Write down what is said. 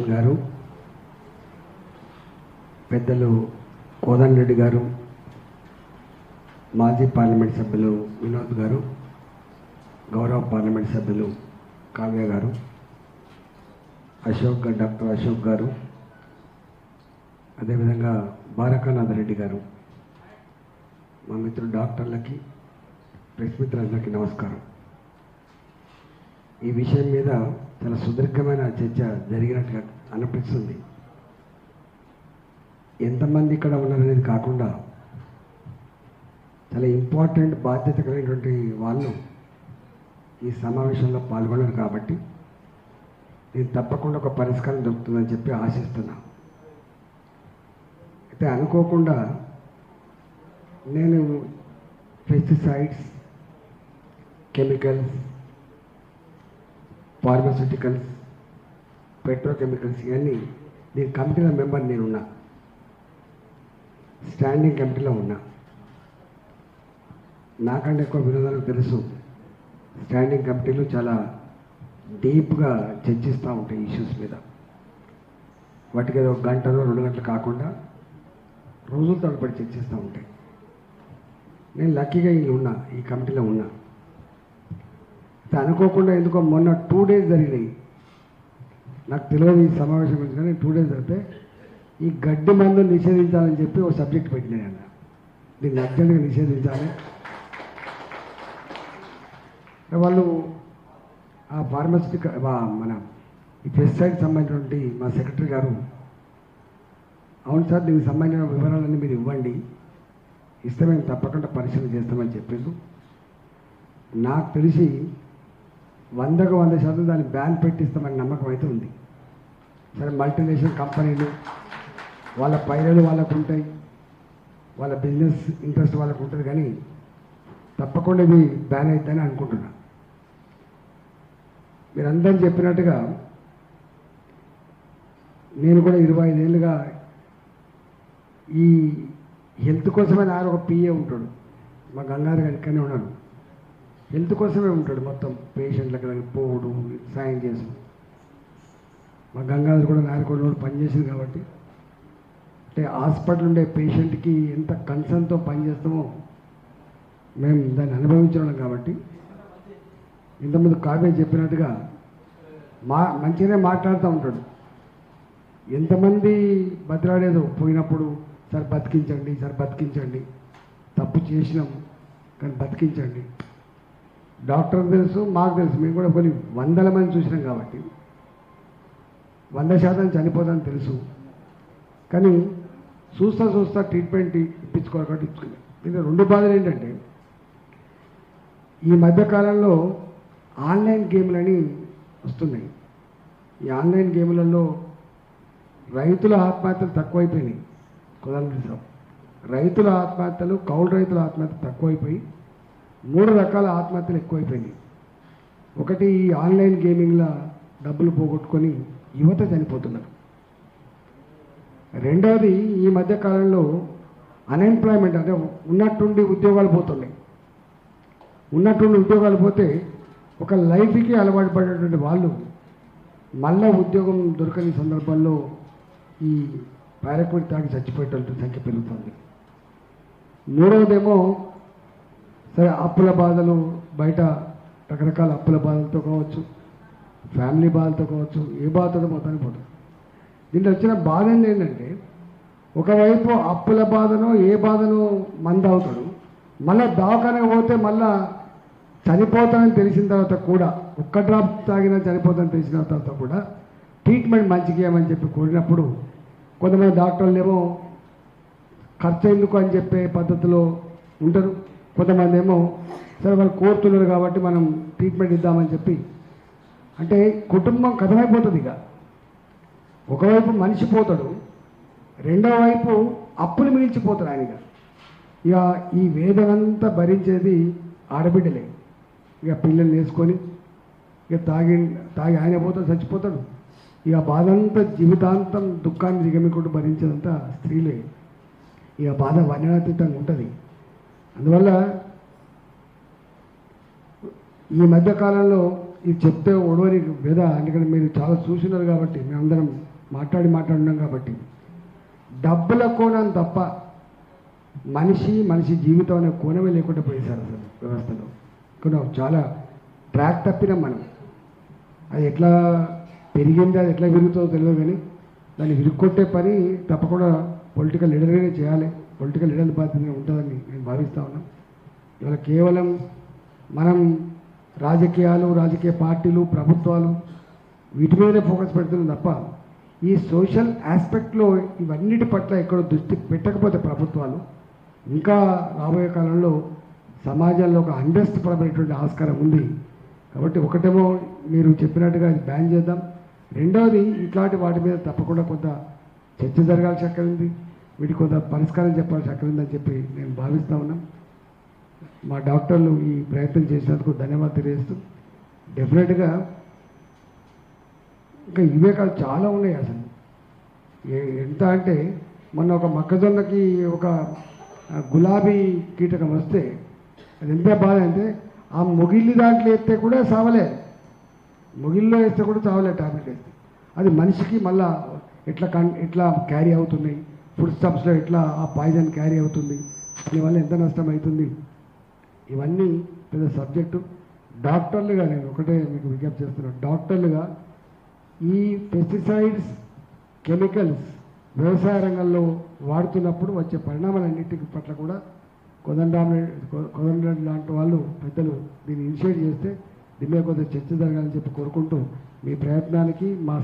Chairman గారు, పెద్దలు కోదండ రెడ్డి గారు, మాజీ పార్లమెంట్ సభ్యులు వినోద్ గారు, గౌరవ పార్లమెంట్ సభ్యులు కావ్య గారు, డాక్టర్ అశోక్ గారు, అదేవిధంగా బారకానాథ రెడ్డి గారు, మా మిత్రులు డాక్టర్లకి, ప్రెస్ మిత్రులందరికీ నమస్కారం. ఈ విషయం మీద చాలా సుదీర్ఘమైన చర్చ జరిగినట్టుగా అనిపిస్తుంది. ఎంతమంది ఇక్కడ ఉన్నారనేది కాకుండా చాలా ఇంపార్టెంట్ బాధ్యత కలిగినటువంటి వాళ్ళు ఈ సమావేశంలో పాల్గొన్నారు కాబట్టి నేను తప్పకుండా ఒక పరిష్కారం దొరుకుతుందని చెప్పి ఆశిస్తున్నా. అయితే అనుకోకుండా నేను పెస్టిసైడ్స్, కెమికల్స్, ఫార్మాస్యూటికల్స్, పెట్రోకెమికల్స్ ఇవన్నీ దీని కమిటీలో మెంబర్ నేనున్నా, స్టాండింగ్ కమిటీలో ఉన్నా. నాకంటే ఎక్కువ వినోదాలకు తెలుసు, స్టాండింగ్ కమిటీలు చాలా డీప్గా చర్చిస్తూ ఉంటాయి ఇష్యూస్ మీద. వాటికి ఏదో గంటలో 2 గంటలు కాకుండా రోజుల తరబడి చర్చిస్తూ ఉంటాయి. నేను లక్కీగా ఉన్నా, ఈ కమిటీలో ఉన్నా. అనుకోకుండా ఎందుకో మొన్న 2 days జరిగినాయి, నాకు తెలియదు ఈ సమావేశం గురించి, కానీ 2 days జరిగితే ఈ గడ్డి మందు నిషేధించాలని చెప్పి ఒక సబ్జెక్ట్ పెట్టినాయి అన్న. దీన్ని అర్జెంట్గా నిషేధించాలి. వాళ్ళు ఆ ఫార్మసిటికల్ మన ఈ పెస్టిసైడ్ సంబంధించినటువంటి మా సెక్రటరీ గారు, అవును సార్ దీనికి సంబంధించిన వివరాలన్నీ మీరు ఇవ్వండి, ఇస్తే మేము తప్పకుండా పరిశీలన చేస్తామని చెప్పారు. నాకు తెలిసి 100కు 100% దాన్ని బ్యాన్ పెట్టిస్తామని నమ్మకం అయితే ఉంది. సరే, మల్టీనేషనల్ కంపెనీలు వాళ్ళ పైరలు వాళ్ళకు ఉంటాయి, వాళ్ళ బిజినెస్ ఇంట్రెస్ట్ వాళ్ళకు ఉంటుంది, కానీ తప్పకుండా ఇది బ్యాన్ అవుతుందని అనుకుంటున్నా. మీరందరూ చెప్పినట్టుగా నేను కూడా 25 ఏళ్ళుగా ఈ హెల్త్ కోసమే నాకు ఒక పిఏ ఉంటాడు, మా గంగాధర్ గారు ఇక్కడనే ఉన్నాడు. హెల్త్ కోసమే ఉంటాడు, మొత్తం పేషెంట్లకు పోవడం, సాయం చేసు. మా గంగాధర్ కూడా నాయకుడు పనిచేసింది కాబట్టి, అంటే హాస్పిటల్ ఉండే పేషెంట్కి ఎంత కన్సర్న్తో పనిచేస్తామో మేము దాన్ని అనుభవించడం కాబట్టి. ఇంతకుముందు కావ్య చెప్పినట్టుగా మంచిగానే మాట్లాడుతూ ఉంటాడు. ఎంతమంది బతిలాడేదో పోయినప్పుడు, సార్ బతికించండి, సార్ బతికించండి, తప్పు చేసినాం కానీ బతికించండి. డాక్టర్కి తెలుసు, మాకు తెలుసు, మేము కూడా కొన్ని 100 మంది చూసినాం కాబట్టి 100% చనిపోదని తెలుసు. కానీ చూస్తా ట్రీట్మెంట్ ఇప్పించుకోవాలి కాబట్టి ఇచ్చుకున్నాం. దీంట్లో 2 బాధలు ఏంటంటే, ఈ మధ్యకాలంలో ఆన్లైన్ గేమ్లని వస్తున్నాయి. ఈ ఆన్లైన్ గేమ్లలో రైతుల ఆత్మహత్యలు తక్కువైపోయినాయి. కుదరదు, రైతుల ఆత్మహత్యలు, కౌలు రైతుల ఆత్మహత్యలు తక్కువైపోయి 3 రకాల ఆత్మహత్యలు ఎక్కువైపోయినాయి. ఒకటి, ఈ ఆన్లైన్ గేమింగ్లో డబ్బులు పోగొట్టుకొని యువత చనిపోతున్నారు. రెండవది, ఈ మధ్యకాలంలో అన్ఎంప్లాయ్మెంట్, అంటే ఉన్నట్టుండి ఉద్యోగాలు పోతున్నాయి. ఉన్నట్టుండి ఉద్యోగాలు పోతే ఒక లైఫ్కి అలవాటు పడేటువంటి వాళ్ళు మళ్ళా ఉద్యోగం దొరకని సందర్భాల్లో ఈ పారాక్విట్ తాగి చచ్చిపోయేటువంటి సంఖ్య పెరుగుతుంది. మూడవదేమో, సరే అప్పుల బాధలు, బయట రకరకాల అప్పుల బాధలతో కావచ్చు, ఫ్యామిలీ బాధలతో కావచ్చు, ఏ బాధతో మొత్తానికి పోతుంది. దీంట్లో వచ్చిన బాధ ఏంటంటే, ఒకవైపు అప్పుల బాధనో ఏ బాధనో మంది అవుతాడు, మళ్ళీ దవాఖానకు పోతే మళ్ళా చనిపోతానని తెలిసిన తర్వాత కూడా, ఒక్క డ్రాప్ తాగినా చనిపోతానని తెలిసిన తర్వాత కూడా ట్రీట్మెంట్ మంచిగా ఇవ్వమని చెప్పి కోరినప్పుడు కొంతమంది డాక్టర్లు ఏమో ఖర్చు ఎందుకు అని చెప్పే పద్ధతిలో ఉంటారు. కొంతమంది ఏమో సరే వాళ్ళు కోరుతున్నారు కాబట్టి మనం ట్రీట్మెంట్ ఇద్దామని చెప్పి, అంటే కుటుంబం కథమైపోతుంది. ఇక ఒకవైపు మనిషి పోతాడు, రెండో వైపు అప్పులు మిగిల్చిపోతాడు ఆయనగా. ఇక ఈ వేదనంతా భరించేది ఆడబిడ్డలే. ఇక పిల్లలు వేసుకొని ఇక తాగి ఆయన పోతాడు, చచ్చిపోతాడు. ఇక బాధంతా జీవితాంతం దుఃఖాన్ని దిగమికుండా భరించేదంతా స్త్రీలే. ఇక బాధ వర్ణనాతీతంగా ఉంటుంది. అందువల్ల ఈ మధ్యకాలంలో ఇది చెప్తే ఒడవని వ్యధ, ఎందుకంటే మీరు చాలా చూసినారు కాబట్టి మేమందరం మాట్లాడినాం కాబట్టి డబ్బుల కోణం తప్ప మనిషి జీవితం అనే కోణమే లేకుండా పోయేశారు అసలు వ్యవస్థలో. ఇక్కడ చాలా ట్రాక్ తప్పినాం మనం. అది ఎట్లా పెరిగింది, అది ఎట్లా విరుగుతుందో తెలియదు, కానీ దాన్ని విరుక్కొట్టే పని తప్పకుండా పొలిటికల్ లీడర్గానే చేయాలి. పొలిటికల్ లీడర్ బాధ్యత ఉంటుందని నేను భావిస్తూ ఉన్నాను. ఇవాళ కేవలం మనం రాజకీయాలు, రాజకీయ పార్టీలు, ప్రభుత్వాలు వీటి మీదనే ఫోకస్ పెడుతున్నాం తప్ప ఈ సోషల్ ఆస్పెక్ట్లో ఇవన్నిటి పట్ల ఎక్కడో దృష్టి పెట్టకపోతే ప్రభుత్వాలు ఇంకా రాబోయే కాలంలో సమాజంలో ఒక అన్రెస్ట్ పడబడేటువంటి ఆస్కారం ఉంది. కాబట్టి ఒకటేమో మీరు చెప్పినట్టుగా ఇది బ్యాన్ చేద్దాం, రెండవది ఇట్లాంటి వాటి మీద తప్పకుండా కొంత చర్చ జరగాల్సి అక్కడ ఉంది, వీటికి కొంత పరిష్కారం చెప్పాల్సి అక్కడ ఉందని చెప్పి నేను భావిస్తూ ఉన్నాం. మా డాక్టర్లు ఈ ప్రయత్నం చేసినందుకు ధన్యవాదాలు తెలియజేస్తూ, డెఫినెట్గా ఇంకా ఇవే కాదు చాలా ఉన్నాయి అసలు. ఎంత అంటే మొన్న ఒక మొక్కజొన్నకి ఒక గులాబీ కీటకం వస్తే అది ఎంత బాధ అంటే ఆ మొగిలి దాంట్లో వేస్తే కూడా చావలే, మొగిల్లో వేస్తే కూడా చావలే టాబ్లెట్ వేస్తే. అది మనిషికి మళ్ళా ఎట్లా క్యారీ అవుతున్నాయి, ఫుడ్ స్టబ్స్లో ఎట్లా ఆ పాయిజన్ క్యారీ అవుతుంది, దీనివల్ల ఎంత నష్టం అవుతుంది, ఇవన్నీ పెద్ద సబ్జెక్టు. డాక్టర్లుగా నేను ఒకటే మీకు విజ్ఞప్తి చేస్తున్నాను, డాక్టర్లుగా ఈ పెస్టిసైడ్స్, కెమికల్స్ వ్యవసాయ రంగంలో వాడుతున్నప్పుడు వచ్చే పరిణామాలన్నింటి పట్ల కూడా కోదండరాం లాంటి వాళ్ళు పెద్దలు దీన్ని ఇనిషియేట్ చేస్తే దీని మీద కొంత చర్చ జరగాలని చెప్పి కోరుకుంటూ మీ ప్రయత్నానికి మా